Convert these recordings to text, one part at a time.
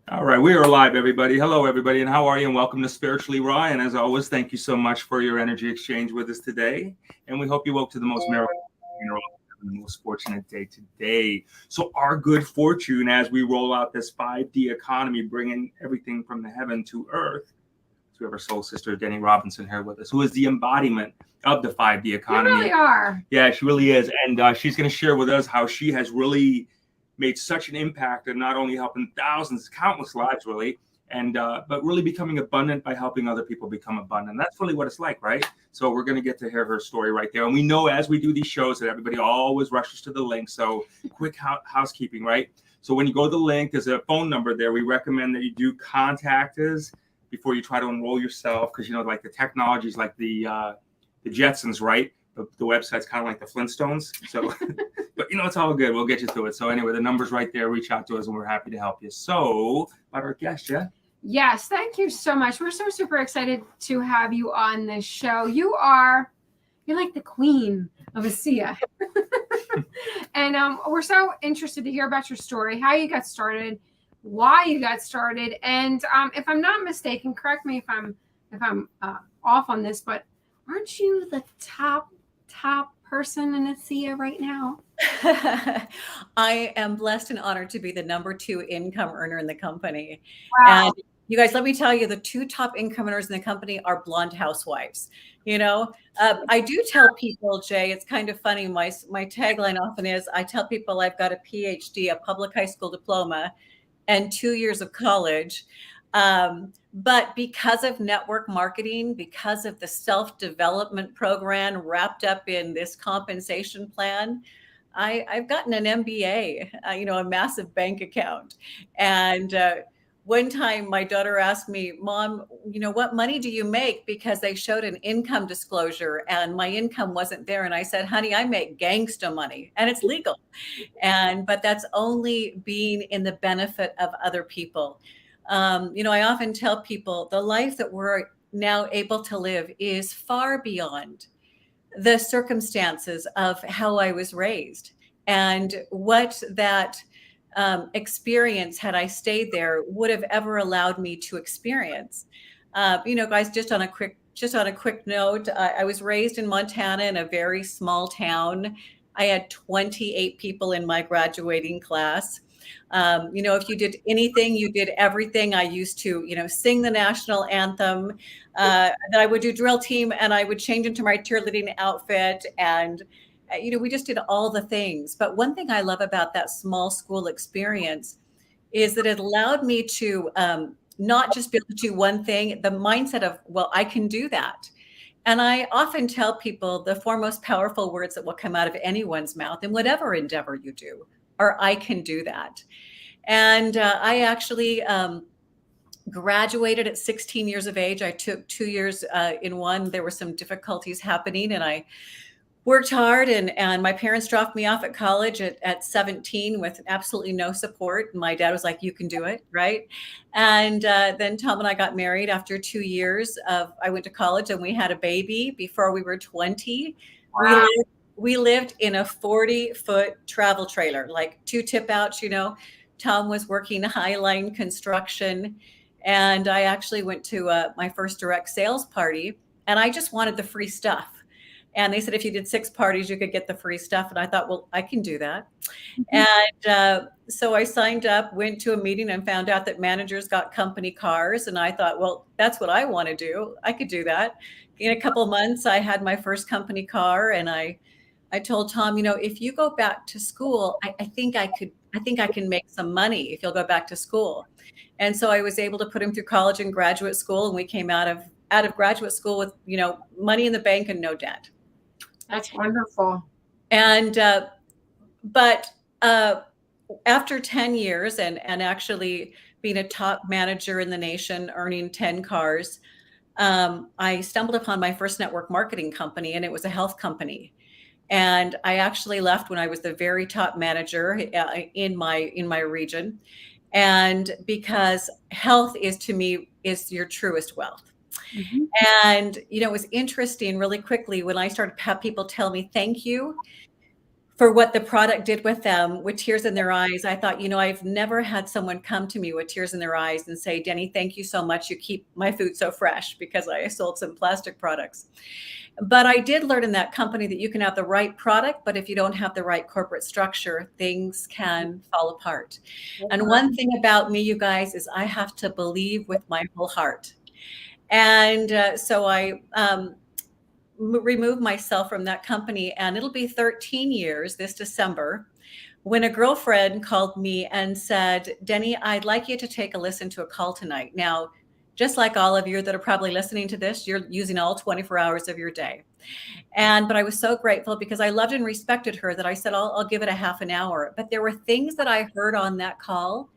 All right, we are live, everybody. Hello, everybody, and how are you? And welcome to Spiritually Raw. And as always, thank you so much for your energy exchange with us today. And we hope you woke to the most miracle, the most fortunate day today. So, our good fortune as we roll out this 5D economy, bringing everything from the heaven to earth. So, we have our soul sister, Deni Robinson, here with us, who is the embodiment of the 5D economy. You really are. Yeah, she really is. And she's going to share with us how she has really made such an impact of not only helping thousands, countless lives, really, and but really becoming abundant by helping other people become abundant. That's really what it's like, right? So we're going to get to hear her story right there. And we know as we do these shows that everybody always rushes to the link. So quick housekeeping, right? So when you go to the link, there's a phone number there. We recommend that you do contact us before you try to enroll yourself, because like the technology is like the Jetsons, right? The website's kind of like the Flintstones. So, but it's all good. We'll get you through it. So anyway, the number's right there. Reach out to us and we're happy to help you. So about our guest, yeah? Yes, thank you so much. We're so super excited to have you on this show. You're like the queen of ASEA. And we're so interested to hear about your story, how you got started, why you got started. And if I'm not mistaken, correct me if I'm off on this, but aren't you the top person in ASEA right now? I am blessed and honored to be the number 2 income earner in the company. Wow. And you guys, let me tell you, the 2 top income earners in the company are blonde housewives. I do tell people, Jay, it's kind of funny. My tagline often is, I tell people I've got a PhD, a public high school diploma, and 2 years of college. But because of network marketing, because of the self-development program wrapped up in this compensation plan, I've gotten an MBA, a massive bank account. And one time my daughter asked me, Mom, what money do you make? Because they showed an income disclosure and my income wasn't there. And I said, honey, I make gangsta money and it's legal. But that's only being in the benefit of other people. I often tell people the life that we're now able to live is far beyond the circumstances of how I was raised and what that experience, had I stayed there, would have ever allowed me to experience. Guys, just on a quick note, I was raised in Montana in a very small town. I had 28 people in my graduating class. If you did anything, you did everything. I used to, sing the national anthem. Then I would do drill team and I would change into my cheerleading outfit. And, we just did all the things. But one thing I love about that small school experience is that it allowed me to not just be able to do one thing, the mindset of, well, I can do that. And I often tell people the 4 most powerful words that will come out of anyone's mouth in whatever endeavor you do, or I can do that. And I actually graduated at 16 years of age. I took 2 years in one. There were some difficulties happening and I worked hard and my parents dropped me off at college at 17 with absolutely no support. And my dad was like, you can do it, right? And then Tom and I got married after 2 years I went to college and we had a baby before we were 20. Wow. We lived in a 40-foot travel trailer, like 2 tip outs, Tom was working Highline construction. And I actually went to my first direct sales party and I just wanted the free stuff. And they said, if you did 6 parties, you could get the free stuff. And I thought, well, I can do that. Mm-hmm. And so I signed up, went to a meeting and found out that managers got company cars. And I thought, well, that's what I want to do. I could do that. In a couple of months, I had my first company car and I told Tom, if you go back to school, I think I can make some money if you'll go back to school. And so I was able to put him through college and graduate school. And we came out of graduate school with, money in the bank and no debt. That's wonderful. And, but after 10 years and actually being a top manager in the nation, earning 10 cars, I stumbled upon my first network marketing company and it was a health company. And I actually left when I was the very top manager in my region. And because health to me is your truest wealth. Mm-hmm. And, it was interesting really quickly when I started to have people tell me, thank you for what the product did with them with tears in their eyes. I thought, I've never had someone come to me with tears in their eyes and say, Deni, thank you so much. You keep my food so fresh, because I sold some plastic products. But I did learn in that company that you can have the right product, but if you don't have the right corporate structure, things can fall apart. And one thing about me, you guys, is I have to believe with my whole heart. And so I remove myself from that company, and it'll be 13 years this December, when a girlfriend called me and said, Deni, I'd like you to take a listen to a call tonight. Now, just like all of you that are probably listening to this, you're using all 24 hours of your day. But I was so grateful, because I loved and respected her, that I said, I'll give it a half an hour. But there were things that I heard on that call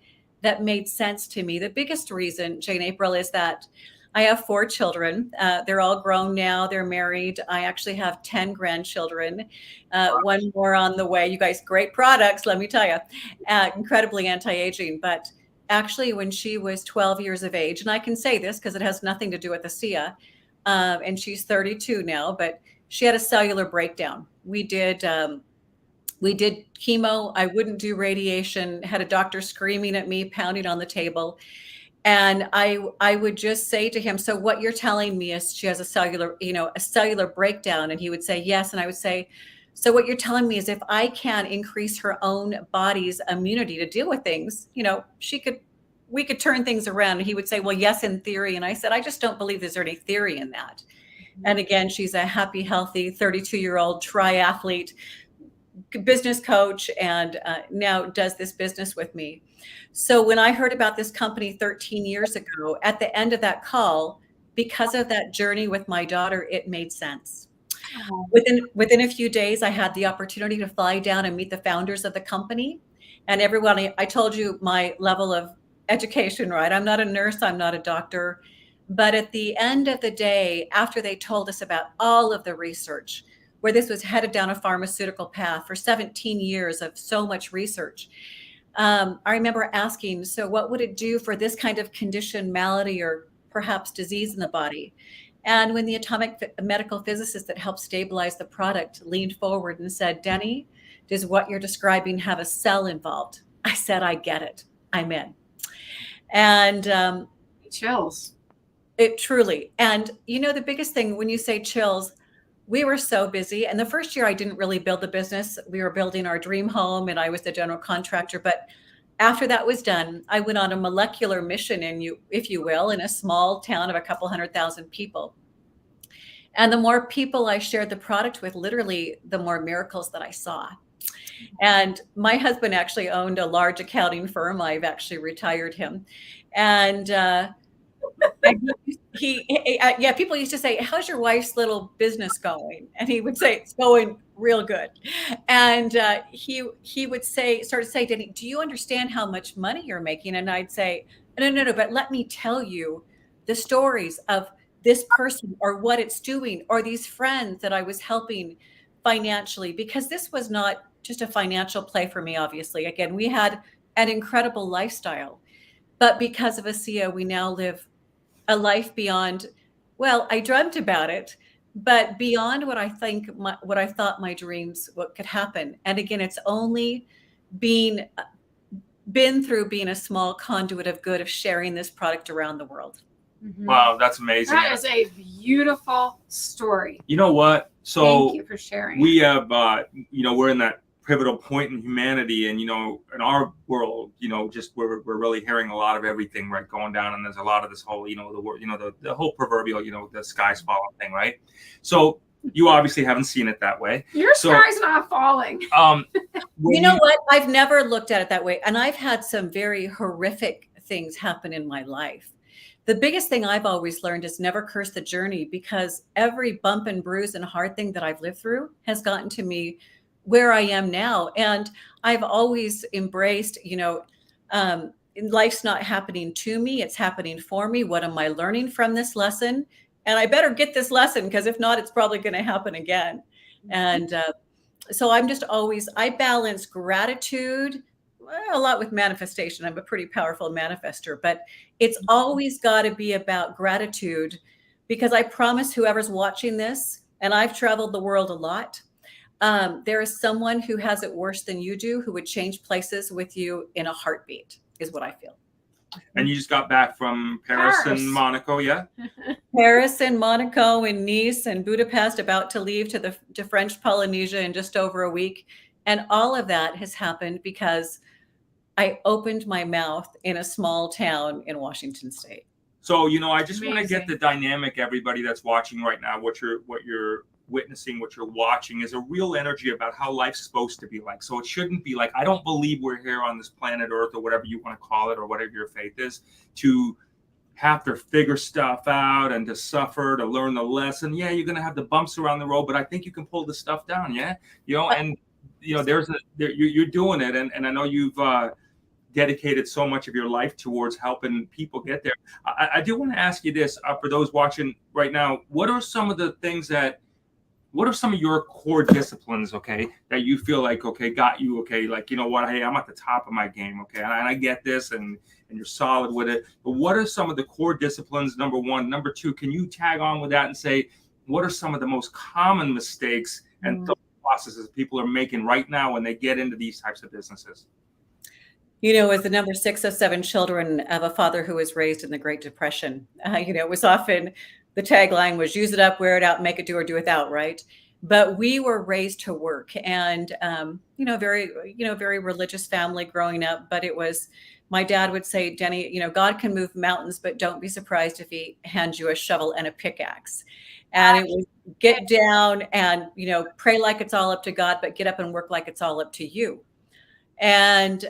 that made sense to me. The biggest reason, Jane April, is that I have 4 children. They're all grown now. They're married. I actually have 10 grandchildren, one more on the way. You guys, great products, let me tell you, incredibly anti-aging. But actually, when she was 12 years of age, and I can say this because it has nothing to do with ASEA, and she's 32 now, but she had a cellular breakdown. We did chemo. I wouldn't do radiation, had a doctor screaming at me, pounding on the table. And I would just say to him, so what you're telling me is she has a cellular breakdown? And he would say, yes. And I would say, so what you're telling me is if I can increase her own body's immunity to deal with things, we could turn things around. And he would say, well, yes, in theory. And I said, I just don't believe there's any theory in that. And again, she's a happy, healthy 32-year-old triathlete, business coach, and now does this business with me. So when I heard about this company 13 years ago, at the end of that call, because of that journey with my daughter, it made sense. Within a few days, I had the opportunity to fly down and meet the founders of the company. And everyone, I told you my level of education, right? I'm not a nurse, I'm not a doctor. But at the end of the day, after they told us about all of the research, where this was headed down a pharmaceutical path for 17 years of so much research, I remember asking, so what would it do for this kind of condition, malady, or perhaps disease in the body? And when the atomic medical physicist that helped stabilize the product leaned forward and said, Deni, does what you're describing have a cell involved? I said, I get it. I'm in. And chills. It truly. And the biggest thing when you say chills, we were so busy. And the first year I didn't really build the business. We were building our dream home and I was the general contractor. But after that was done, I went on a molecular mission, if you will, in a small town of a couple 100,000 people. And the more people I shared the product with, literally, the more miracles that I saw. And my husband actually owned a large accounting firm. I've actually retired him. And people used to say, how's your wife's little business going? And he would say, it's going real good. And he would start to say, Deni, do you understand how much money you're making? And I'd say, no, but let me tell you the stories of this person or what it's doing, or these friends that I was helping financially, because this was not just a financial play for me, obviously. Again, we had an incredible lifestyle, but because of ASEA, we now live a life beyond, well, I dreamt about it, but beyond what I thought my dreams, what could happen. And again, it's only been through being a small conduit of good, of sharing this product around the world. Mm-hmm. Wow, that's amazing. That is a beautiful story. You know what? So thank you for sharing. We have, we're in that pivotal point in humanity, and in our world, just we're really hearing a lot of everything, right, going down, and there's a lot of this whole, the whole proverbial, the sky's falling thing, right? So you obviously haven't seen it that way. Your sky's not falling. You know what? I've never looked at it that way, and I've had some very horrific things happen in my life. The biggest thing I've always learned is never curse the journey, because every bump and bruise and hard thing that I've lived through has gotten to me where I am now. And I've always embraced, life's not happening to me, it's happening for me. What am I learning from this lesson? And I better get this lesson, because if not, it's probably going to happen again. And so I'm just I balance gratitude a lot with manifestation. I'm a pretty powerful manifester, but it's always got to be about gratitude, because I promise whoever's watching this, and I've traveled the world a lot, there is someone who has it worse than you do, who would change places with you in a heartbeat, is what I feel. And you just got back from Paris and Monaco, yeah? Paris and Monaco and Nice and Budapest, about to leave to French Polynesia in just over a week. And all of that has happened because I opened my mouth in a small town in Washington State. So, I just want to get the dynamic, everybody that's watching right now, what you're witnessing, what you're watching is a real energy about how life's supposed to be like. So it shouldn't be like, I don't believe we're here on this planet Earth or whatever you want to call it, or whatever your faith is, to have to figure stuff out and to suffer, to learn the lesson. Yeah, you're going to have the bumps around the road, but I think you can pull the stuff down. Yeah. And you're doing it. And I know you've dedicated so much of your life towards helping people get there. I do want to ask you this, for those watching right now, what are some of your core disciplines, okay, that you feel like, okay, got you, okay, like, hey, I'm at the top of my game, okay, and I get this, and you're solid with it. But what are some of the core disciplines, number one? Number two, can you tag on with that and say, what are some of the most common mistakes and thought processes people are making right now when they get into these types of businesses? As the number 6 of 7 children of a father who was raised in the Great Depression, it was often the tagline was use it up, wear it out, make it do or do without, right? But we were raised to work, and very religious family growing up. But it was, my dad would say, Deni, God can move mountains, but don't be surprised if he hands you a shovel and a pickaxe. And it was get down and pray like it's all up to God, but get up and work like it's all up to you. And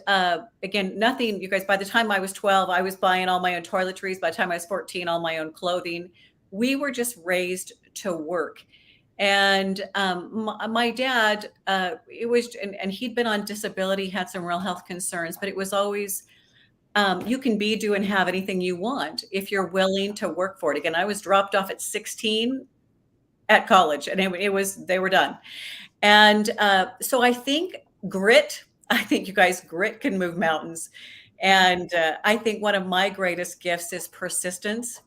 again, nothing, you guys, by the time I was 12, I was buying all my own toiletries. By the time I was 14, all my own clothing. We were just raised to work. And my dad, it was, and he'd been on disability, had some real health concerns, but it was always, you can be, do, and have anything you want if you're willing to work for it. Again, I was dropped off at 16 at college, and they were done. And so I think you guys, grit can move mountains. And I think one of my greatest gifts is persistence.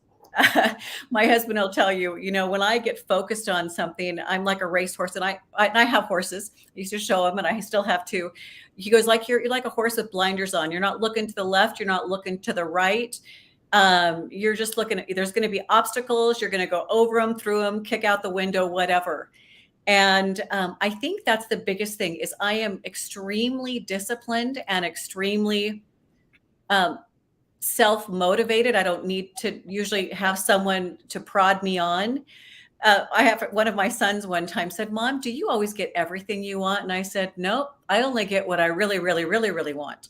My husband will tell you, when I get focused on something, I'm like a racehorse, and I have horses. I used to show him, and I still have to. He goes, you're like a horse with blinders on. You're not looking to the left. You're not looking to the right. You're just looking at, there's going to be obstacles. You're going to go over them, through them, kick out the window, whatever. And I think that's the biggest thing is I am extremely disciplined and extremely self-motivated. I don't need to usually have someone to prod me on. I have one of my sons one time said, Mom, do you always get everything you want? And I said, nope, I only get what I really, really, really, really want.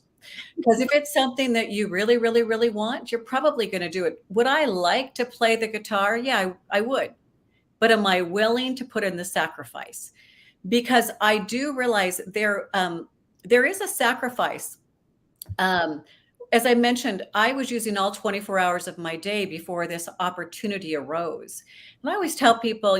Because if it's something that you really, really, really want, you're probably going to do it. Would I like to play the guitar? Yeah, I would. But am I willing to put in the sacrifice? Because I do realize there is a sacrifice. As I mentioned, I was using all 24 hours of my day before this opportunity arose. And I always tell people,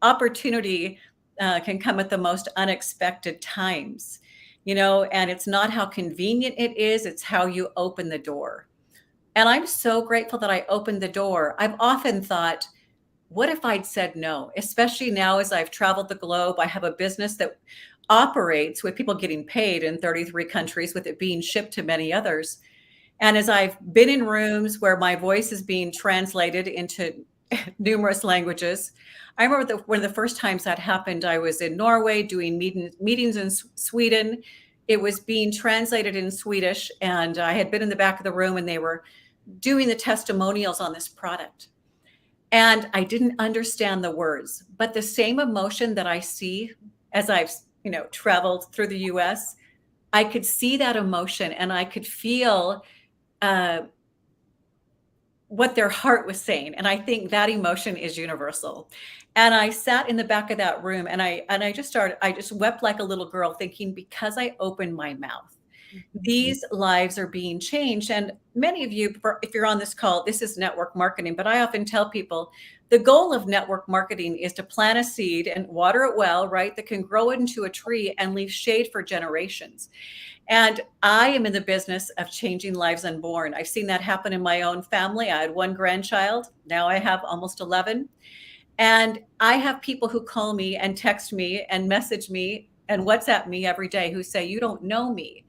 opportunity can come at the most unexpected times, and it's not how convenient it is, it's how you open the door. And I'm so grateful that I opened the door. I've often thought, what if I'd said no? Especially now as I've traveled the globe, I have a business that operates with people getting paid in 33 countries, with it being shipped to many others. And as I've been in rooms where my voice is being translated into numerous languages, I remember one of the first times that happened, I was in Norway doing meetings in Sweden. It was being translated in Swedish, and I had been in the back of the room, and they were doing the testimonials on this product. And I didn't understand the words, but the same emotion that I see as I've, traveled through the US, I could see that emotion, and I could feel what their heart was saying. And I think that emotion is universal. And I sat in the back of that room, and I just wept like a little girl, thinking, because I opened my mouth, these lives are being changed. And many of you, if you're on this call, this is network marketing, but I often tell people the goal of network marketing is to plant a seed and water it well, right? That can grow into a tree and leave shade for generations. And I am in the business of changing lives unborn. I've seen that happen in my own family. I had one grandchild. Now I have almost 11. And I have people who call me and text me and message me and WhatsApp me every day who say, you don't know me,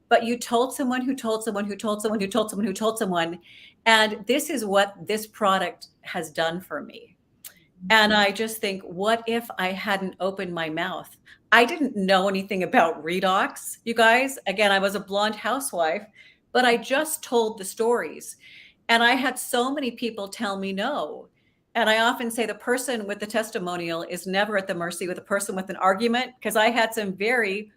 but you told someone who told someone who told someone who told someone who told someone. And this is what this product has done for me. And I just think, what if I hadn't opened my mouth? I didn't know anything about redox, you guys. Again, I was a blonde housewife, but I just told the stories. And I had so many people tell me no. And I often say the person with the testimonial is never at the mercy with the person with an argument, because I had some very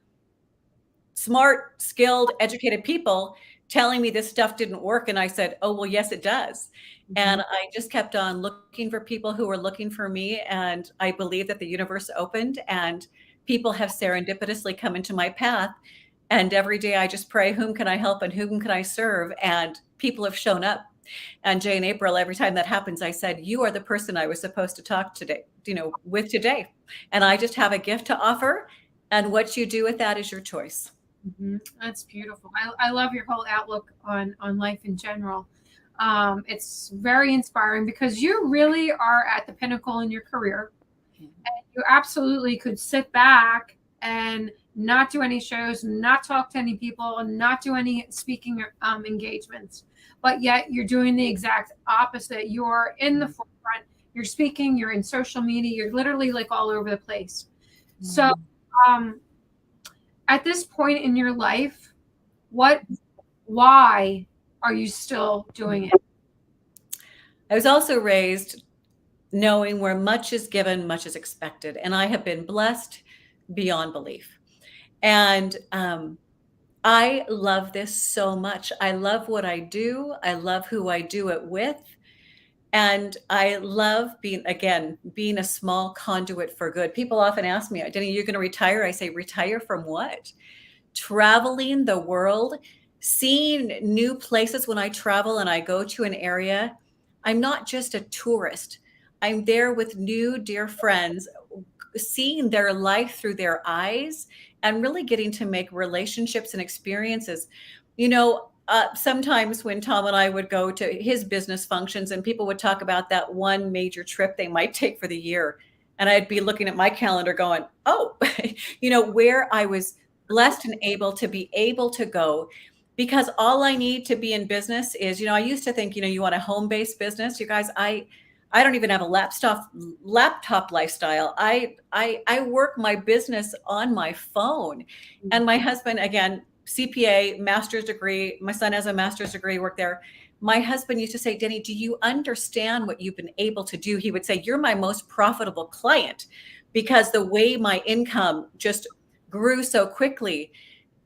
smart, skilled, educated people telling me this stuff didn't work. And I said, oh, well, yes, it does. And I just kept on looking for people who were looking for me. And I believe that the universe opened and people have serendipitously come into my path. And every day I just pray, whom can I help and whom can I serve? And people have shown up. And Jay and April, every time that happens, I said, you are the person I was supposed to talk today, with today. And I just have a gift to offer. And what you do with that is your choice. That's beautiful. I love your whole outlook on life in general. It's very inspiring because you really are at the pinnacle in your career. And you absolutely could sit back and not do any shows, not talk to any people, and not do any speaking engagements. But yet you're doing the exact opposite. You're in the forefront. You're speaking. You're in social media. You're literally like all over the place. So at this point in your life, why are you still doing it? I was also raised knowing where much is given, much is expected. And I have been blessed beyond belief. And I love this so much. I love what I do. I love who I do it with. And I love being a small conduit for good. People often ask me, Deni, you're going to retire? I say, retire from what? Traveling the world, seeing new places. When I travel and I go to an area, I'm not just a tourist. I'm there with new dear friends, seeing their life through their eyes and really getting to make relationships and experiences. Sometimes when Tom and I would go to his business functions and people would talk about that one major trip they might take for the year. And I'd be looking at my calendar going, oh, where I was blessed and able to go, because all I need to be in business is, I used to think, you want a home-based business. You guys, I don't even have a laptop lifestyle. I work my business on my phone. And my husband, again, CPA, master's degree. My son has a master's degree, worked there. My husband used to say, Deni, do you understand what you've been able to do? He would say, you're my most profitable client, because the way my income just grew so quickly.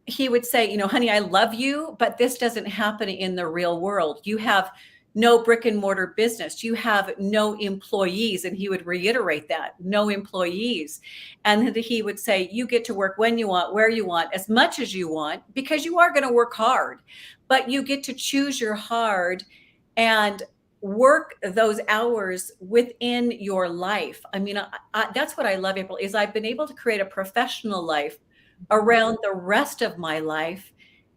He would say, honey, I love you, but this doesn't happen in the real world. You have no brick and mortar business. You have no employees. And he would reiterate that, no employees. And he would say, you get to work when you want, where you want, as much as you want, because you are going to work hard, but you get to choose your hard and work those hours within your life. I mean, that's what I love, April, is I've been able to create a professional life around the rest of my life.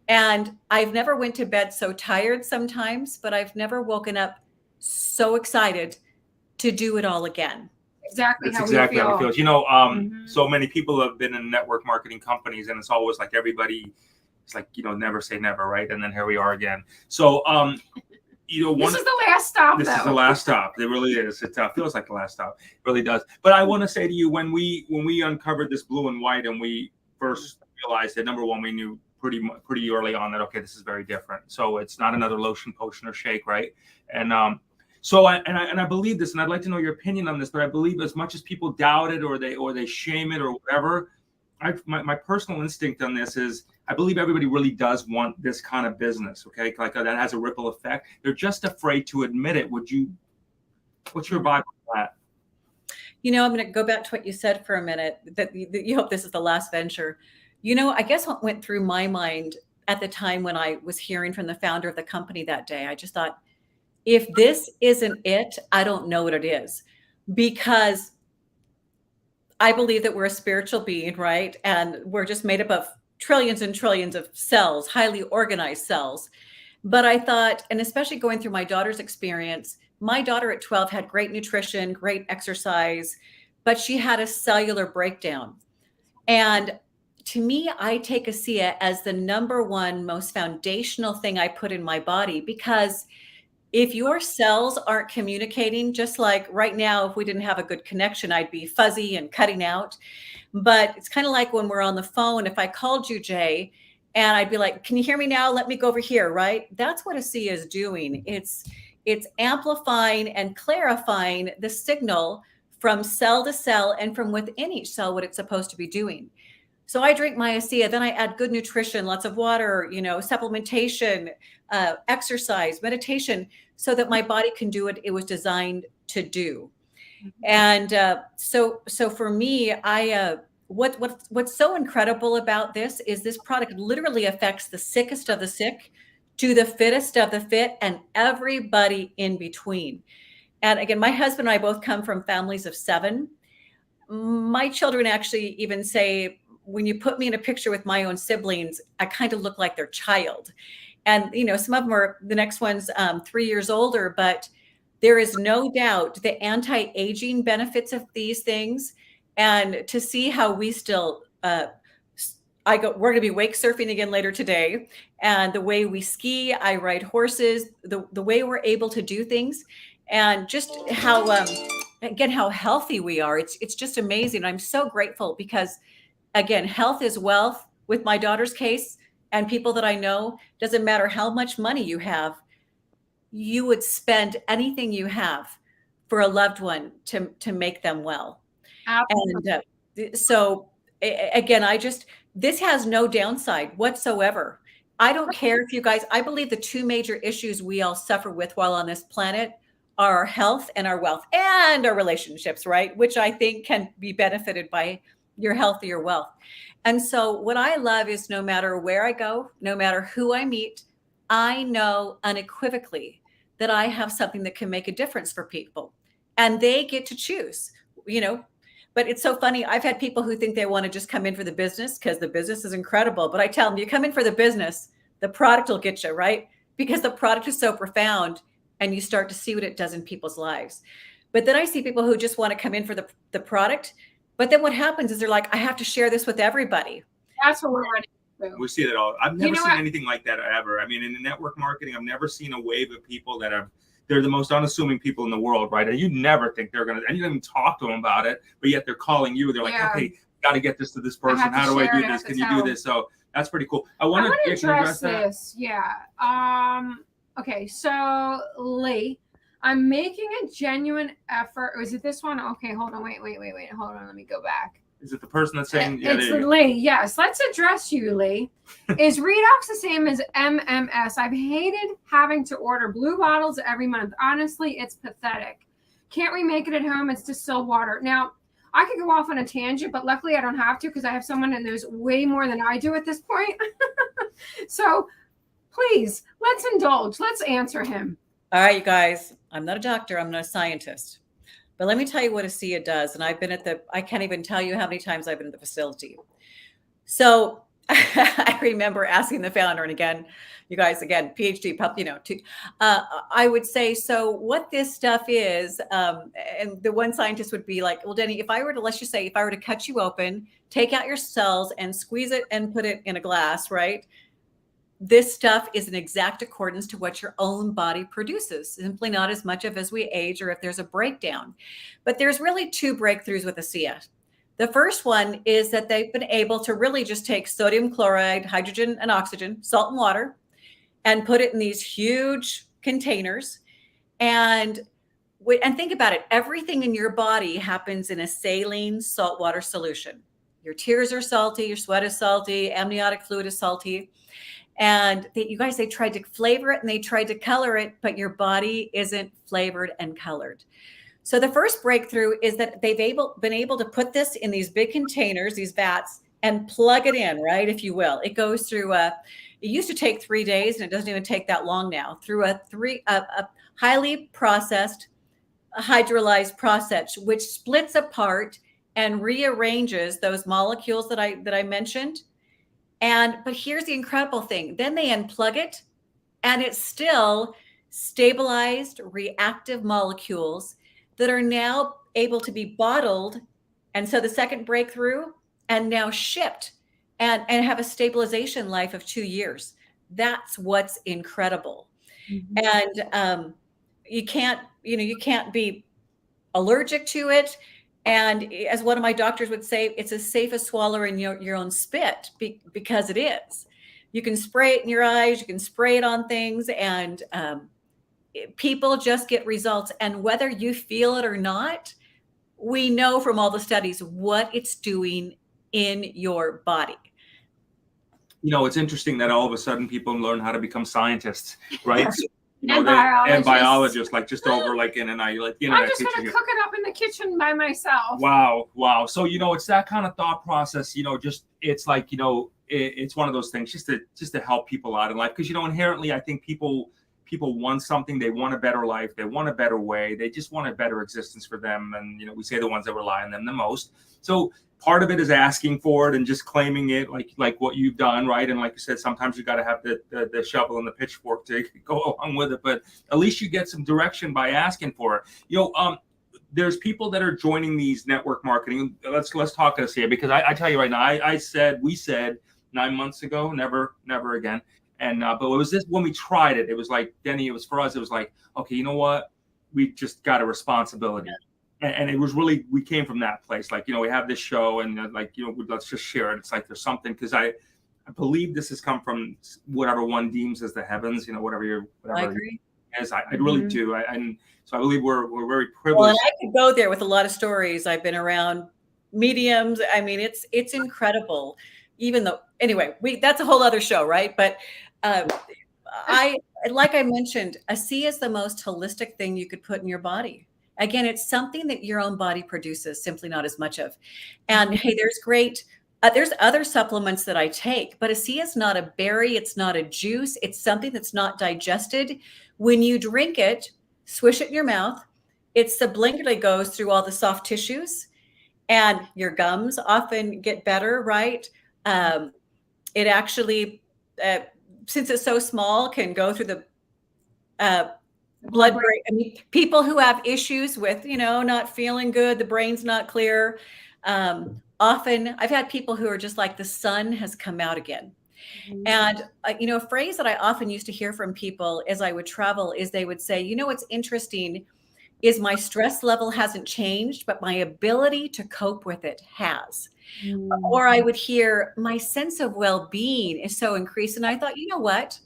And I've never went to bed so tired sometimes, but I've never woken up so excited to do it all again. Exactly how exactly we feel. how it feels. So many people have been in network marketing companies, and it's always like everybody, it's like, never say never, right? And then here we are again. So, this is the last stop. This is the last stop. It really is. It feels like the last stop. It really does. But I want to say to you, when we uncovered this blue and white, and we first realized that, number one, we knew pretty early on that, okay, this is very different. So it's not another lotion, potion, or shake, right? And I believe this, and I'd like to know your opinion on this. But I believe, as much as people doubt it or they shame it or whatever, my personal instinct on this is, I believe everybody really does want this kind of business. Okay, like that has a ripple effect. They're just afraid to admit it. What's your vibe on that? I'm going to go back to what you said for a minute, that you hope this is the last venture. I guess what went through my mind at the time when I was hearing from the founder of the company that day, I just thought, if this isn't it, I don't know what it is. Because I believe that we're a spiritual being, right? And we're just made up of trillions and trillions of cells, highly organized cells. But I thought, and especially going through my daughter's experience, my daughter at 12 had great nutrition, great exercise, but she had a cellular breakdown. And to me, I take ASEA as the number one most foundational thing I put in my body, because if your cells aren't communicating, just like right now, if we didn't have a good connection, I'd be fuzzy and cutting out. But it's kind of like when we're on the phone, if I called you, Jay, and I'd be like, can you hear me now? Let me go over here, right? That's what ASEA is doing. It's amplifying and clarifying the signal from cell to cell and from within each cell what it's supposed to be doing. So I drink my ASEA, then I add good nutrition, lots of water, supplementation, exercise, meditation, so that my body can do what it was designed to do. And so for me, what's so incredible about this is this product literally affects the sickest of the sick to the fittest of the fit and everybody in between. And again, my husband and I both come from families of 7. My children actually even say, when you put me in a picture with my own siblings, I kind of look like their child. And, some of them are, the next one's 3 years older, but there is no doubt the anti-aging benefits of these things. And to see how we still, we're going to be wake surfing again later today. And the way we ski, I ride horses, the way we're able to do things, and just how, again, how healthy we are. It's just amazing. I'm so grateful because, again, health is wealth with my daughter's case and people that I know. Doesn't matter how much money you have, you would spend anything you have for a loved one to make them well. Absolutely. And so again, this has no downside whatsoever. I don't care if you guys, I believe the 2 major issues we all suffer with while on this planet are our health and our wealth and our relationships, right? Which I think can be benefited by your health or your wealth. And so what I love is no matter where I go, no matter who I meet, I know unequivocally that I have something that can make a difference for people, and they get to choose, But it's so funny. I've had people who think they want to just come in for the business because the business is incredible. But I tell them, you come in for the business, the product will get you, right? Because the product is so profound and you start to see what it does in people's lives. But then I see people who just want to come in for the product. But then what happens is they're like, I have to share this with everybody. That's what we're running through. We see that all. I've never seen anything like that ever. I mean, in the network marketing, I've never seen a wave of people they're the most unassuming people in the world, right? And you never think they're and you don't even talk to them about it, but yet they're calling you. They're like, okay, got to get this to this person. How do I do this? Can you do this? So that's pretty cool. I want to address this. Yeah. Okay. So Lee, I'm making a genuine effort. Was it this one? Okay. Hold on. Wait. Hold on. Let me go back. Is it the person that's saying? It's Lee. Yes. Let's address you, Lee. Is redox the same as MMS? I've hated having to order blue bottles every month. Honestly, it's pathetic. Can't we make it at home? It's distilled water. Now, I could go off on a tangent, but luckily I don't have to because I have someone that knows way more than I do at this point. So please, let's indulge. Let's answer him. All right, you guys. I'm not a doctor. I'm not a scientist. But let me tell you what ASEA does. And I've been I can't even tell you how many times I've been at the facility. So I remember asking the founder, and again, you guys, again, PhD, I would say, so what this stuff is, and the one scientist would be like, well, Deni, if I were to cut you open, take out your cells and squeeze it and put it in a glass, right? This stuff is in exact accordance to what your own body produces, simply not as much as we age or if there's a breakdown. But there's really 2 breakthroughs with ASEA. The first one is that they've been able to really just take sodium chloride, hydrogen and oxygen, salt and water, and put it in these huge containers. And think about it. Everything in your body happens in a saline saltwater solution. Your tears are salty, your sweat is salty, amniotic fluid is salty. And you guys, they tried to flavor it and they tried to color it, but your body isn't flavored and colored. So the first breakthrough is that they've been able to put this in these big containers, these vats, and plug it in, right, if you will. It goes through it used to take 3 days, and it doesn't even take that long now, through a highly processed, hydrolyzed process, which splits apart and rearranges those molecules that I mentioned. But here's the incredible thing. Then they unplug it And it's still stabilized reactive molecules that are now able to be bottled. And so the second breakthrough, and now shipped and have a stabilization life of 2 years. That's what's incredible. And you can't be allergic to it. And as one of my doctors would say, it's as safe as swallowing your own spit, because it is. You can spray it in your eyes, you can spray it on things, and people just get results. And whether you feel it or not, we know from all the studies what it's doing in your body. It's interesting that all of a sudden people learn how to become scientists, right? So, And and biologists. biologists, like just over like in and I, like I'm just gonna cook it up in the kitchen by myself. Wow. So it's that kind of thought process. Just it's like it's one of those things just to help people out in life, because inherently I think people want something. They want a better life. They want a better way. They just want a better existence for them. And we say the ones that rely on them the most. So part of it is asking for it and just claiming it, like what you've done, right? And like you said, sometimes you got to have the shovel and the pitchfork to go along with it. But at least you get some direction by asking for it. There's people that are joining these network marketing. Let's talk ASEA, because I tell you right now, we said 9 months ago, never again. And but it was this when we tried it. It was like, Deni, it was for us. It was like, okay, you know what? We just got a responsibility. Yeah. And it was really, we came from that place. Like, we have this show and let's just share it. It's like there's something, because I believe this has come from whatever one deems as the heavens, whatever I agree. Is. I really do. And so I believe we're very privileged. Well, and I could go there with a lot of stories. I've been around mediums. I mean, it's incredible. Even though, anyway, that's a whole other show, right? But like I mentioned, ASEA is the most holistic thing you could put in your body. Again, it's something that your own body produces, simply not as much of. And hey, there's other supplements that I take, but ASEA is not a berry. It's not a juice. It's something that's not digested. When you drink it, swish it in your mouth. It sublingually goes through all the soft tissues, and your gums often get better, right? It actually, since it's so small, can go through the blood-brain. I mean, people who have issues with, not feeling good, the brain's not clear. Often, I've had people who are just like, the sun has come out again. Mm-hmm. And, a phrase that I often used to hear from people as I would travel is they would say, what's interesting is my stress level hasn't changed, but my ability to cope with it has. Mm-hmm. Or I would hear, my sense of well-being is so increased. And I thought, you know what?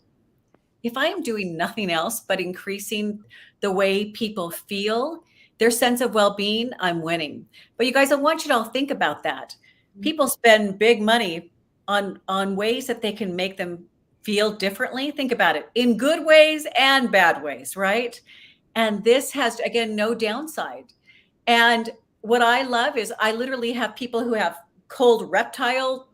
If I am doing nothing else but increasing the way people feel, their sense of well-being, I'm winning. But you guys, I want you to all think about that. People spend big money on ways that they can make them feel differently. Think about it, in good ways and bad ways, right? And this has, again, no downside. And what I love is I literally have people who have cold reptile,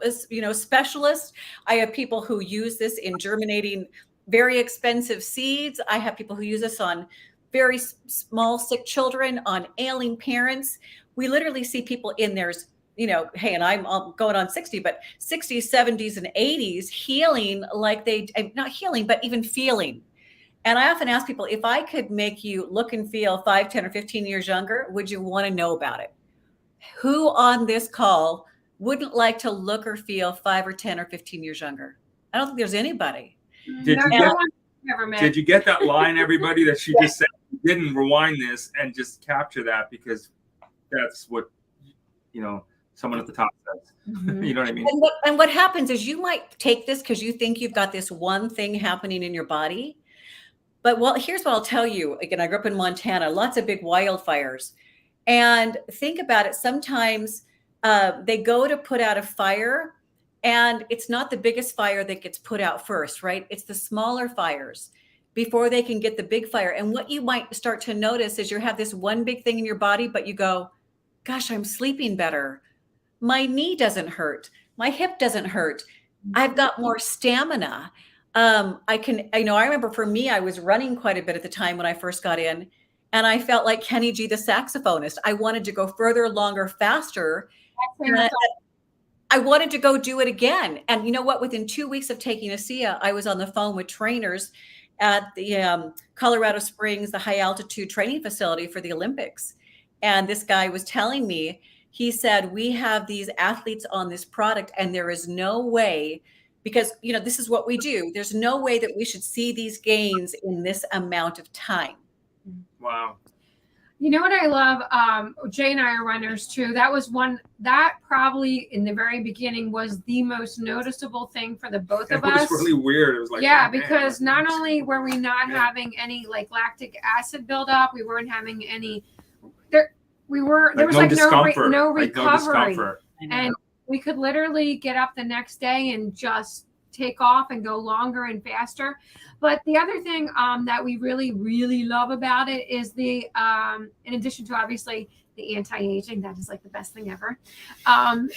specialists. I have people who use this in germinating very expensive seeds. I have people who use this on very small, sick children, on ailing parents. We literally see people in theirs, hey, and I'm going on 60, but 60s, 70s, and 80s healing like not healing, but even feeling. And I often ask people, if I could make you look and feel 5, 10, or 15 years younger, would you want to know about it? Who on this call wouldn't like to look or feel 5 or 10 or 15 years younger? I don't think there's anybody. Did you get that line, everybody, that she just said? Didn't rewind this and just capture that, because that's what someone at the top says. Mm-hmm. You know what I mean? And what happens is you might take this because you think you've got this one thing happening in your body. But here's what I'll tell you. Again, I grew up in Montana, lots of big wildfires. And think about it. Sometimes they go to put out a fire, and it's not the biggest fire that gets put out first, right? It's the smaller fires before they can get the big fire. And what you might start to notice is you have this one big thing in your body, but you go, gosh, I'm sleeping better. My knee doesn't hurt. My hip doesn't hurt. I've got more stamina. I remember for me, I was running quite a bit at the time when I first got in, and I felt like Kenny G, the saxophonist. I wanted to go further, longer, faster. I wanted to go do it again. And you know what? Within 2 weeks of taking ASEA, I was on the phone with trainers at the Colorado Springs, the high altitude training facility for the Olympics. And this guy was telling me, he said, we have these athletes on this product and there is no way, because, you know, this is what we do. There's no way that we should see these gains in this amount of time. Wow. You know what I love? Jay and I are runners too. That was one that probably in the very beginning was the most noticeable thing for the both of us. It was really weird. It was like, yeah, oh, man. because not only were we not having any like lactic acid buildup, we weren't having any. There was like no recovery, and we could literally get up the next day and just take off and go longer and faster. But the other thing that we really, really love about it is the, in addition to obviously the anti-aging, that is like the best thing ever.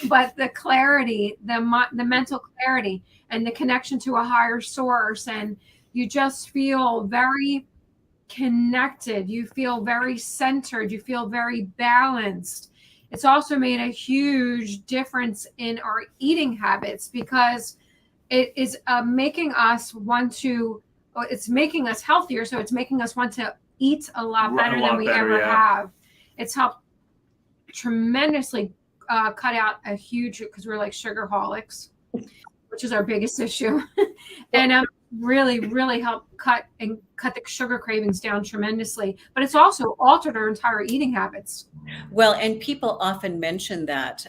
But the clarity, the mental clarity and the connection to a higher source. And you just feel very connected. You feel very centered. You feel very balanced. It's also made a huge difference in our eating habits because it is making us want to, it's making us healthier. So it's making us want to eat a lot better than we ever have. It's helped tremendously cut out a huge, because we're like sugarholics, which is our biggest issue. And really, really helped cut the sugar cravings down tremendously. But it's also altered our entire eating habits. Well, and people often mention that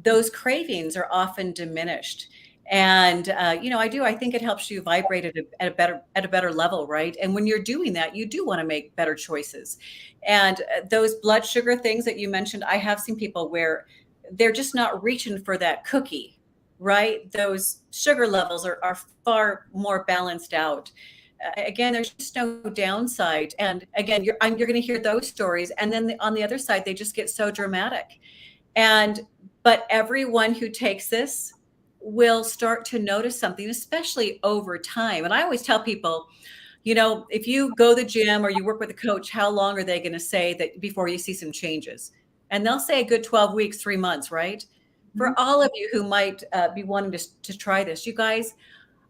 those cravings are often diminished. And, I think it helps you vibrate at a better level, right? And when you're doing that, you do want to make better choices. And those blood sugar things that you mentioned, I have seen people where they're just not reaching for that cookie, right? Those sugar levels are far more balanced out. Again, there's just no downside. And again, you're going to hear those stories. And then on the other side, they just get so dramatic. But everyone who takes this will start to notice something, especially over time. And I always tell people, if you go to the gym or you work with a coach, how long are they going to say that before you see some changes? And they'll say a good 12 weeks, 3 months, right? Mm-hmm. For all of you who might be wanting to try this, you guys,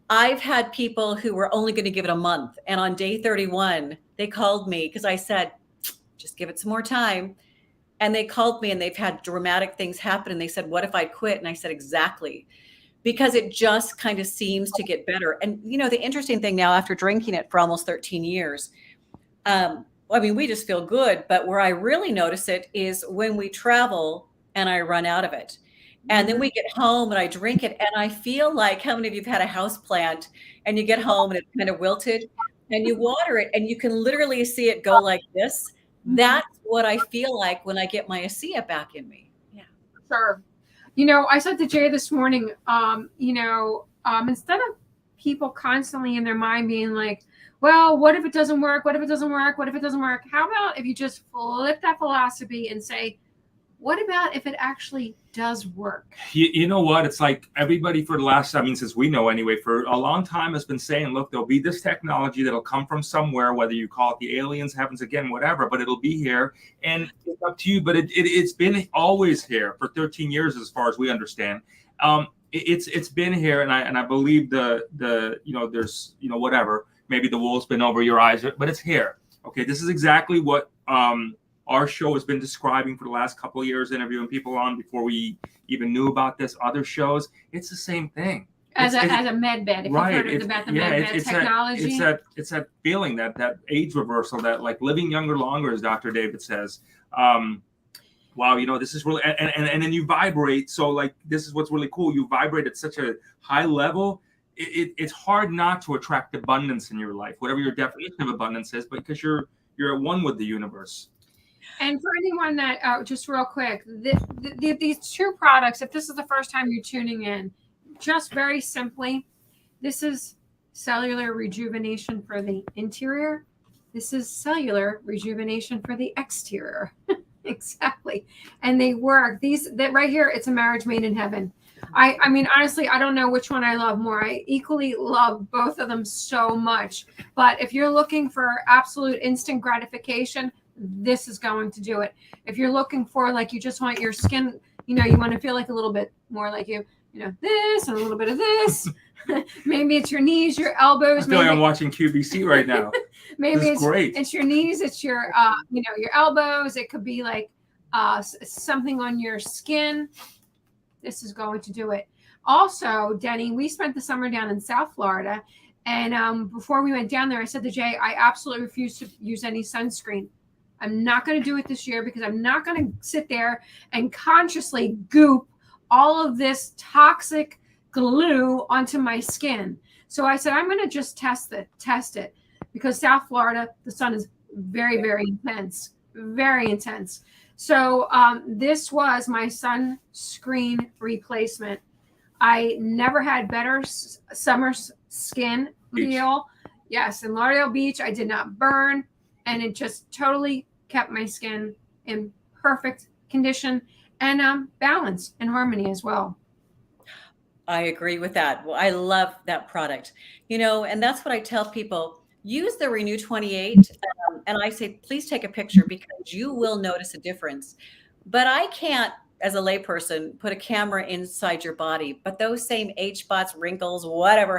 I've had people who were only going to give it a month. And on day 31, they called me because I said, just give it some more time. And they called me and they've had dramatic things happen. And they said, what if I quit? And I said, exactly. Because it just kind of seems to get better. And, the interesting thing now, after drinking it for almost 13 years, we just feel good. But where I really notice it is when we travel and I run out of it. And then we get home and I drink it. And I feel like, how many of you have had a house plant and you get home and it's kind of wilted and you water it and you can literally see it go like this? That's what I feel like when I get my ASEA back in me. Yeah. Sure. I said to Jay this morning, instead of people constantly in their mind being like, well, what if it doesn't work? What if it doesn't work? What if it doesn't work? How about if you just flip that philosophy and say, what about if it actually does work? You know what? It's like everybody for the last, since we know anyway, for a long time has been saying, look, there'll be this technology that'll come from somewhere, whether you call it the aliens, heavens again, whatever, but it'll be here. And it's up to you. But it's been always here for 13 years, as far as we understand. It's been here. And I believe there's, whatever, maybe the wool's been over your eyes, but it's here. Okay. This is exactly what, our show has been describing for the last couple of years, interviewing people on before we even knew about this. Other shows, it's the same thing. As a med bed, if you've heard about the med bed technology. It's that feeling, that age reversal, that like living younger longer, as Dr. David says. Wow, this is really, and then you vibrate. So like, this is what's really cool. You vibrate at such a high level. It's hard not to attract abundance in your life, whatever your definition of abundance is, because you're at one with the universe. And for anyone that, just real quick, these two products, if this is the first time you're tuning in, just very simply, this is cellular rejuvenation for the interior. This is cellular rejuvenation for the exterior. Exactly. And they work. That right here, it's a marriage made in heaven. I mean, honestly, I don't know which one I love more. I equally love both of them so much. But if you're looking for absolute instant gratification, this is going to do it. If you're looking for, like, you just want your skin, you want to feel like a little bit more like this and a little bit of this, Maybe it's your knees, your elbows. I feel like I'm watching QVC right now. Maybe This is great. it's your knees, it's your your elbows. It could be like something on your skin. This is going to do it. Also, Deni, we spent the summer down in South Florida, and before we went down there, I said to Jay, I absolutely refuse to use any sunscreen. I'm not going to do it this year because I'm not going to sit there and consciously goop all of this toxic glue onto my skin. So I said, I'm going to just test it because South Florida, the sun is very, very intense, very intense. So this was my sunscreen replacement. I never had better summer skin feel. Yes, in Lauderdale Beach, I did not burn, and it just totally kept my skin in perfect condition and balance and harmony as well. I agree with that. Well, I love that product, and that's what I tell people. Use the Renew 28, and I say, please take a picture because you will notice a difference. But I can't, as a layperson, put a camera inside your body. But those same age spots, wrinkles, whatever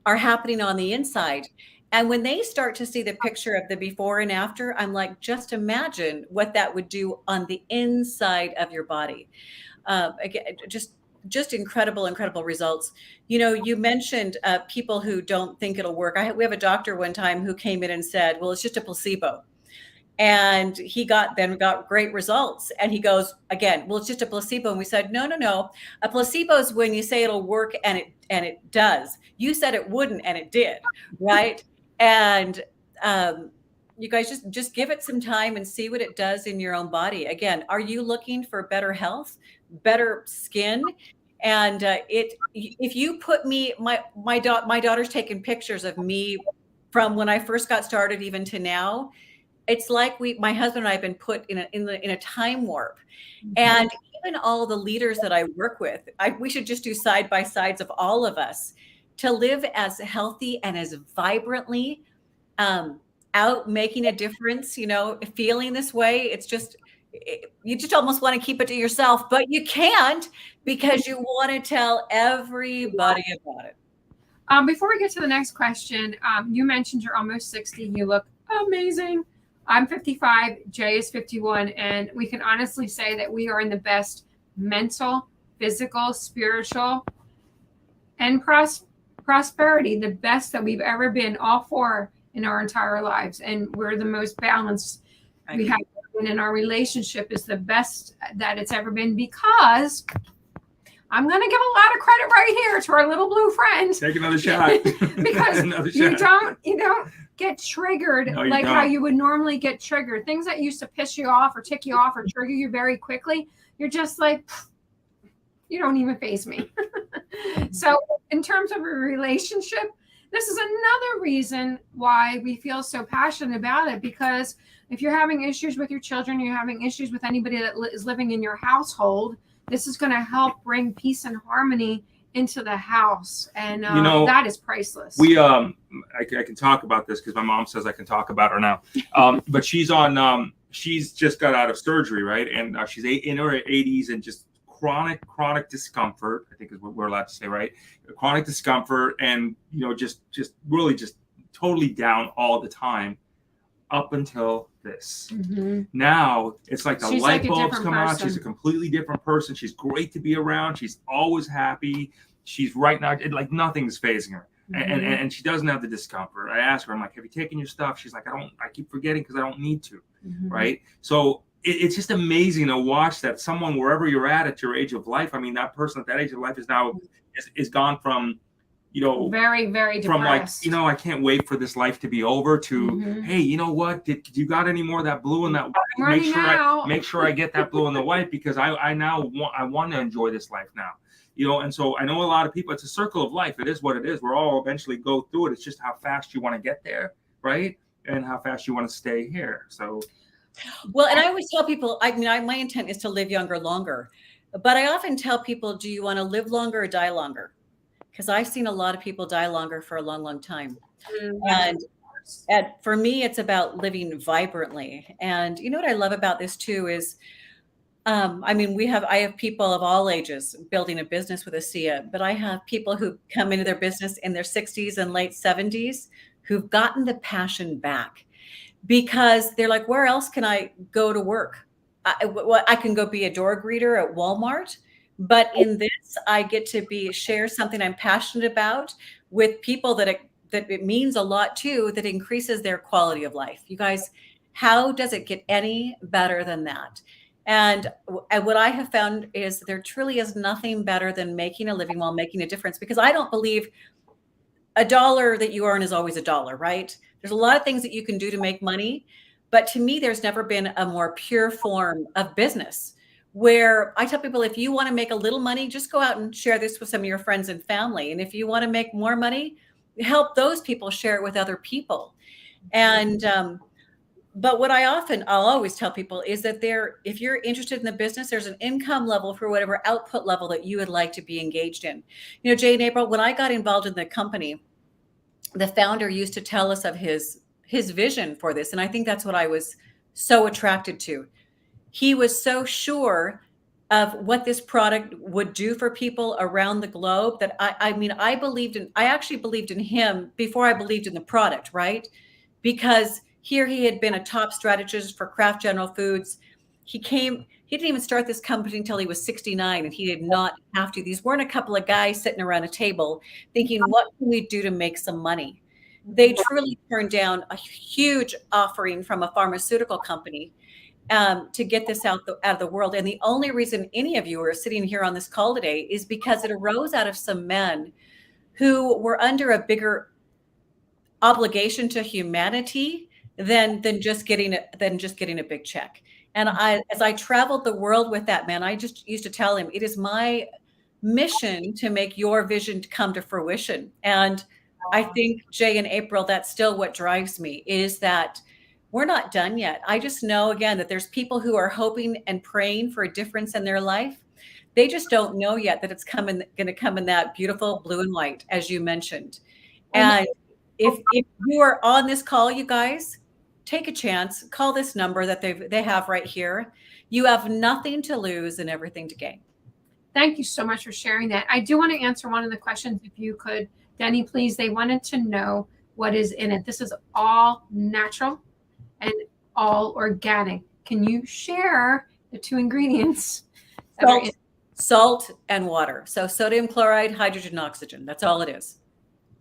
are happening on the inside. And when they start to see the picture of the before and after, I'm like, just imagine what that would do on the inside of your body. Again, just incredible results. You mentioned people who don't think it'll work. We have a doctor one time who came in and said, well, it's just a placebo. And he got great results. And he goes, again, well, it's just a placebo. And we said, no. A placebo is when you say it'll work and it does. You said it wouldn't and it did, right? And you guys just give it some time and see what it does in your own body. Again, are you looking for better health, better skin? And if you put me, my daughter's taken pictures of me from when I first got started even to now. It's like my husband and I have been put in a time warp. Mm-hmm. And even all the leaders that I work with, we should just do side by sides of all of us to live as healthy and as vibrantly out making a difference, feeling this way. You just almost want to keep it to yourself, but you can't because you want to tell everybody about it. Before we get to the next question, you mentioned you're almost 60. You look amazing. I'm 55, Jay is 51, and we can honestly say that we are in the best mental, physical, spiritual, and prosperity, the best that we've ever been, all four in our entire lives. And we're the most balanced we have been, and our relationship is the best that it's ever been because I'm going to give a lot of credit right here to our little blue friend. Take another shot. Because another shot. You don't get triggered how you would normally get triggered. Things that used to piss you off or tick you off or trigger you very quickly, you're just like, you don't even faze me. So in terms of a relationship, this is another reason why we feel so passionate about it, because if you're having issues with your children, you're having issues with anybody that is living in your household, this is going to help bring peace and harmony into the house, and that is priceless. We I can talk about this because my mom says I can talk about her now, but she's just got out of surgery, right? And she's in her 80s and just chronic discomfort, I think is what we're allowed to say, right? Chronic discomfort, and just really just totally down all the time up until this. Mm-hmm. Now it's like the light bulbs come on. She's a completely different person. She's great to be around. She's always happy. She's right now like nothing's phasing her. Mm-hmm. And she doesn't have the discomfort. I asked her, I'm like, have you taken your stuff? She's like, I keep forgetting because I don't need to. Mm-hmm. Right. So it's just amazing to watch that someone, wherever you're at your age of life. I mean, that person at that age of life is now is gone from, very, very depressed. From like, I can't wait for this life to be over to, mm-hmm. Hey, you know what? Did you got any more of that blue and that white? Make sure I get that blue and the white because I want to enjoy this life now. And so I know a lot of people, it's a circle of life. It is what it is. We're all eventually go through it. It's just how fast you want to get there, right? And how fast you want to stay here. So. Well, and I always tell people, my intent is to live younger, longer. But I often tell people, do you want to live longer or die longer? Because I've seen a lot of people die longer for a long, long time. Mm-hmm. And for me, it's about living vibrantly. And you know what I love about this too is I mean, I have people of all ages building a business with ASEA, but I have people who come into their business in their 60s and late 70s who've gotten the passion back because they're like, where else can I go to work? I can go be a door greeter at Walmart, but in this, I get to share something I'm passionate about with people that it means a lot to, that increases their quality of life. You guys, how does it get any better than that? And what I have found is there truly is nothing better than making a living while making a difference, because I don't believe a dollar that you earn is always a dollar, right? There's a lot of things that you can do to make money. But to me, there's never been a more pure form of business where I tell people, if you want to make a little money, just go out and share this with some of your friends and family. And if you want to make more money, help those people share it with other people. And, but what I'll always tell people is that if you're interested in the business, there's an income level for whatever output level that you would like to be engaged in. You know, Jay and April, when I got involved in the company, the founder used to tell us of his vision for this. And I think that's what I was so attracted to. He was so sure of what this product would do for people around the globe that I actually believed in him before I believed in the product, right? Because here he had been a top strategist for Kraft General Foods. He didn't even start this company until he was 69, and he did not have to. These weren't a couple of guys sitting around a table thinking, what can we do to make some money? They truly turned down a huge offering from a pharmaceutical company to get this out of the world. And the only reason any of you are sitting here on this call today is because it arose out of some men who were under a bigger obligation to humanity than just getting a big check. And as I traveled the world with that man, I just used to tell him, it is my mission to make your vision come to fruition. And I think, Jay and April, that's still what drives me, is that we're not done yet. I just know, again, that there's people who are hoping and praying for a difference in their life. They just don't know yet that it's going to come in that beautiful blue and white, as you mentioned. And if you are on this call, you guys, take a chance, call this number that they have right here. You have nothing to lose and everything to gain. Thank you so much for sharing that. I do want to answer one of the questions, if you could, Deni, please. They wanted to know what is in it. This is all natural and all organic. Can you share the two ingredients? Salt and water. So sodium chloride, hydrogen, oxygen. That's all it is.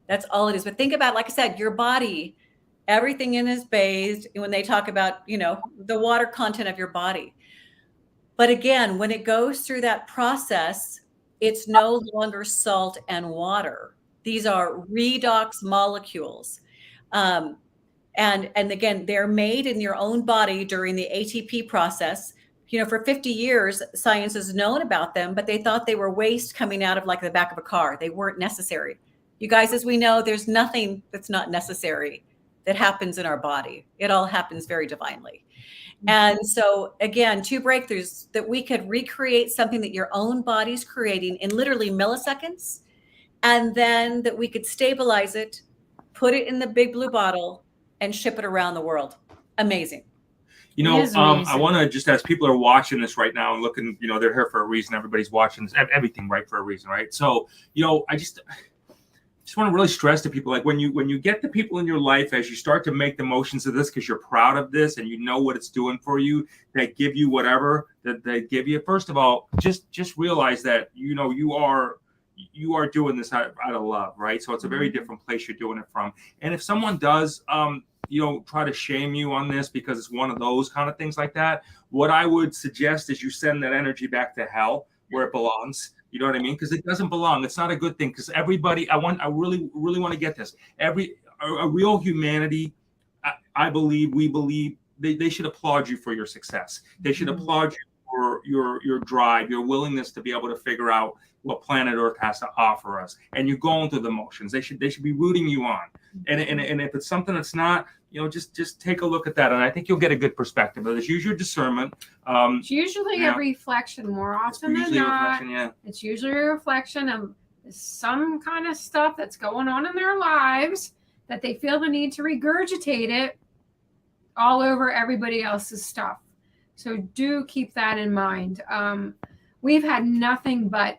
That's all it is. But think about, like I said, your body, everything in is bathed when they talk about, the water content of your body. But again, when it goes through that process, it's no longer salt and water. These are redox molecules. And again, they're made in your own body during the ATP process. For 50 years, science has known about them, but they thought they were waste coming out of like the back of a car. They weren't necessary. You guys, as we know, there's nothing that's not necessary that happens in our body. It all happens very divinely. And so again, two breakthroughs that we could recreate something that your own body's creating in literally milliseconds, and then that we could stabilize it, put it in the big blue bottle, and ship it around the world. Amazing. I want to just, as people are watching this right now and looking, they're here for a reason. Everybody's watching this, everything right for a reason, right? So, I just want to really stress to people, like when you get the people in your life, as you start to make the motions of this, because you're proud of this and you know what it's doing for you, that give you whatever that they give you. First of all, just realize that, you are doing this out of love, right? So it's a very different place you're doing it from. And if someone does, try to shame you on this because it's one of those kind of things like that, what I would suggest is you send that energy back to hell where it belongs. You know what I mean? Because it doesn't belong. It's not a good thing. Because everybody, I really want to get this. A real humanity, we believe they should applaud you for your success. They should applaud you for your drive, your willingness to be able to figure out what planet Earth has to offer us. And you're going through the motions. They should be rooting you on. And if it's something that's not, just take a look at that. And I think you'll get a good perspective of this. Use your discernment. It's usually a reflection more often than not. It's usually a reflection of some kind of stuff that's going on in their lives that they feel the need to regurgitate it all over everybody else's stuff. So do keep that in mind. We've had nothing but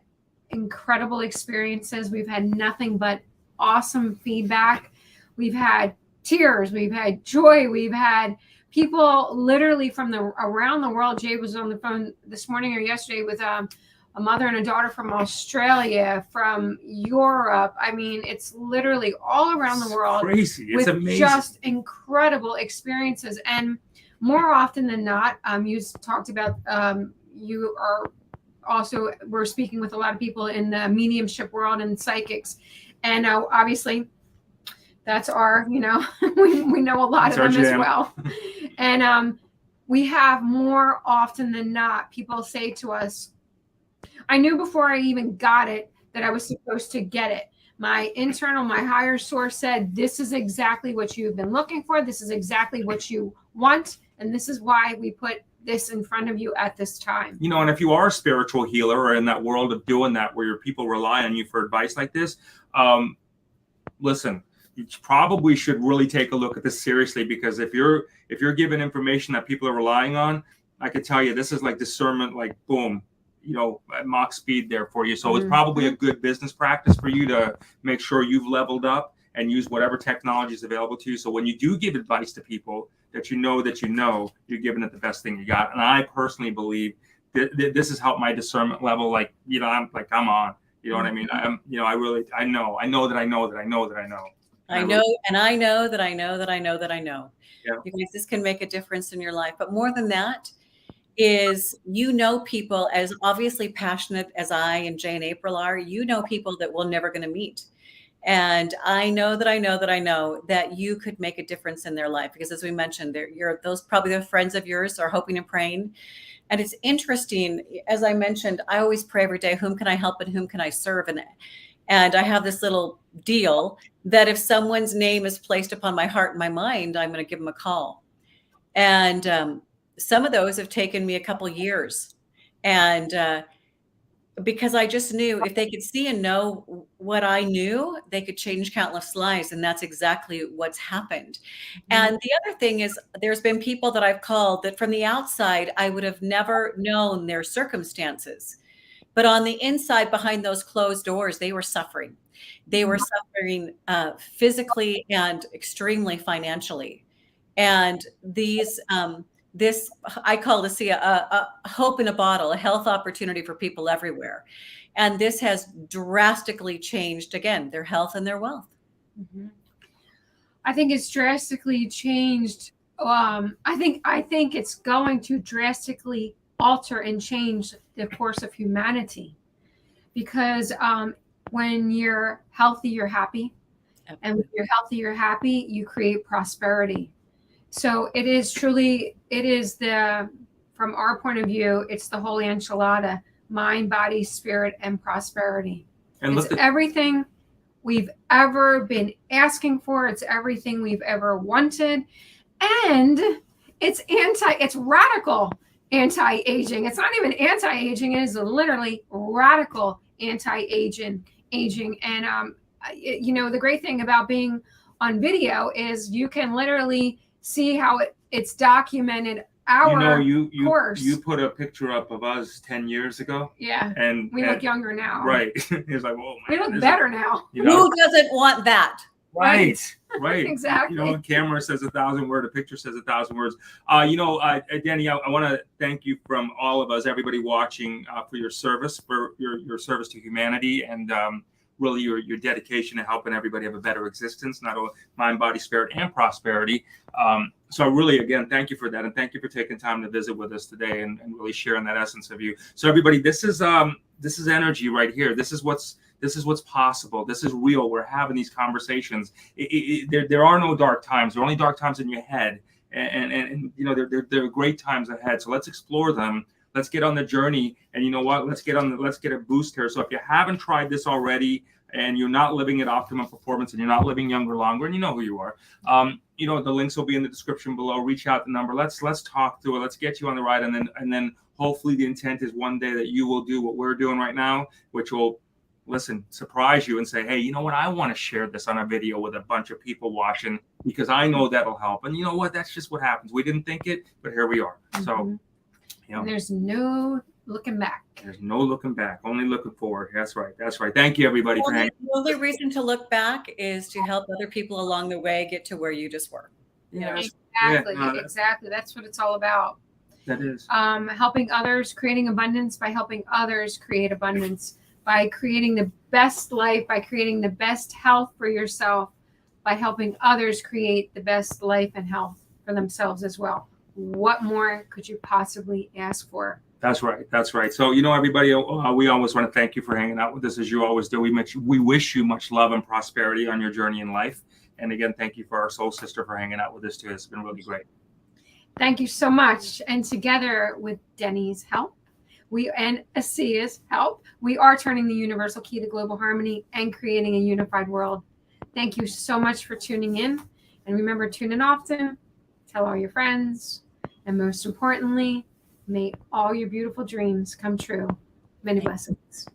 incredible experiences. We've had nothing but awesome feedback. We've had tears. We've had joy. We've had people literally from around the world. Jay was on the phone this morning or yesterday with a mother and a daughter from Australia, from Europe. I mean, it's literally all around the world. Crazy. It's with amazing. Just incredible experiences. And more often than not, you talked about you are also, we're speaking with a lot of people in the mediumship world and psychics. And obviously that's our, we know a lot That's of them our as jam. well. And we have more often than not, people say to us, I knew before I even got it that I was supposed to get it. My higher source said, this is exactly what you've been looking for. This is exactly what you want. And this is why we put this in front of you at this time. And if you are a spiritual healer or in that world of doing that, where your people rely on you for advice like this, listen, you probably should really take a look at this seriously, because if you're given information that people are relying on, I could tell you this is like discernment, like boom, at Mach speed there for you. So it's probably a good business practice for you to make sure you've leveled up and use whatever technology is available to you. So when you do give advice to people, that you're giving it the best thing you got. And I personally believe that this has helped my discernment level. I'm on. You know what I mean? I know that I know that I know that I know that I know that I know. I know, and I know that I know that I know that I know. Yeah. Because this can make a difference in your life. But more than that is, people as obviously passionate as I and Jay and April are, people that we're never going to meet. And I know that I know that I know that you could make a difference in their life, because as we mentioned, they're friends of yours are hoping and praying. And it's interesting, as I mentioned, I always pray every day, whom can I help and whom can I serve? And I have this little deal that if someone's name is placed upon my heart and my mind, I'm going to give them a call. And some of those have taken me a couple of years. And because I just knew if they could see and know what I knew, they could change countless lives. And that's exactly what's happened. And the other thing is, there's been people that I've called that from the outside, I would have never known their circumstances. But on the inside, behind those closed doors, they were suffering. They were suffering physically and extremely financially. And this, I call ASEA a hope in a bottle, a health opportunity for people everywhere. And this has drastically changed, again, their health and their wealth. I think it's drastically changed. I think it's going to drastically alter and change the course of humanity, because when you're healthy, you're happy. Absolutely. And when you're healthy, you're happy, you create prosperity. So it is from our point of view, it's the whole enchilada: mind, body, spirit, and prosperity. And it's everything we've ever been asking for. It's everything we've ever wanted. And it's radical anti-aging. It's not even anti-aging. It is literally radical anti-aging. And the great thing about being on video is you can literally see how it's documented course. You put a picture up of us 10 years ago. Yeah. And we look younger now. Right. It's like, oh man. We look better now. Who doesn't want that? Right. Exactly. A camera says 1,000 words, a picture says 1,000 words. Deni, I want to thank you from all of us, everybody watching, for your service, for your service to humanity, and really your dedication to helping everybody have a better existence, not only mind, body, spirit, and prosperity. So really, again, thank you for that. And thank you for taking time to visit with us today and really sharing that essence of you. So everybody, this is energy right here. This is what's possible. This is real. We're having these conversations. There are no dark times. There are only dark times in your head. And there are great times ahead. So let's explore them. Let's get on the journey. And you know what? Let's get a boost here. So if you haven't tried this already, and you're not living at optimum performance, and you're not living younger longer, and you know who you are, the links will be in the description below. Reach out the number. Let's talk through it. Let's get you on the ride, and then hopefully the intent is one day that you will do what we're doing right now, which will surprise you and say, hey, you know what? I want to share this on a video with a bunch of people watching, because I know that'll help. And you know what? That's just what happens. We didn't think it, but here we are. So You know, And there's no looking back. there's no looking back, only looking forward. That's right. That's right. Thank you, everybody, for hanging. The only reason to look back is to help other people along the way get to where you just were. Yes. Exactly. Yeah, Exactly. That's what it's all about. that is. Helping others, creating abundance by helping others create abundance, by creating the best life, by creating the best health for yourself, by helping others create the best life and health for themselves as well. What more could you possibly ask for? That's right. That's right. So, everybody, we always want to thank you for hanging out with us as you always do. We wish you much love and prosperity on your journey in life. And again, thank you for our soul sister for hanging out with us too. It's been really great. Thank you so much. And together with Deni's help, and ASEA's help, we are turning the universal key to global harmony and creating a unified world. Thank you so much for tuning in. And remember, tune in often, tell all your friends, and most importantly, may all your beautiful dreams come true. Many blessings.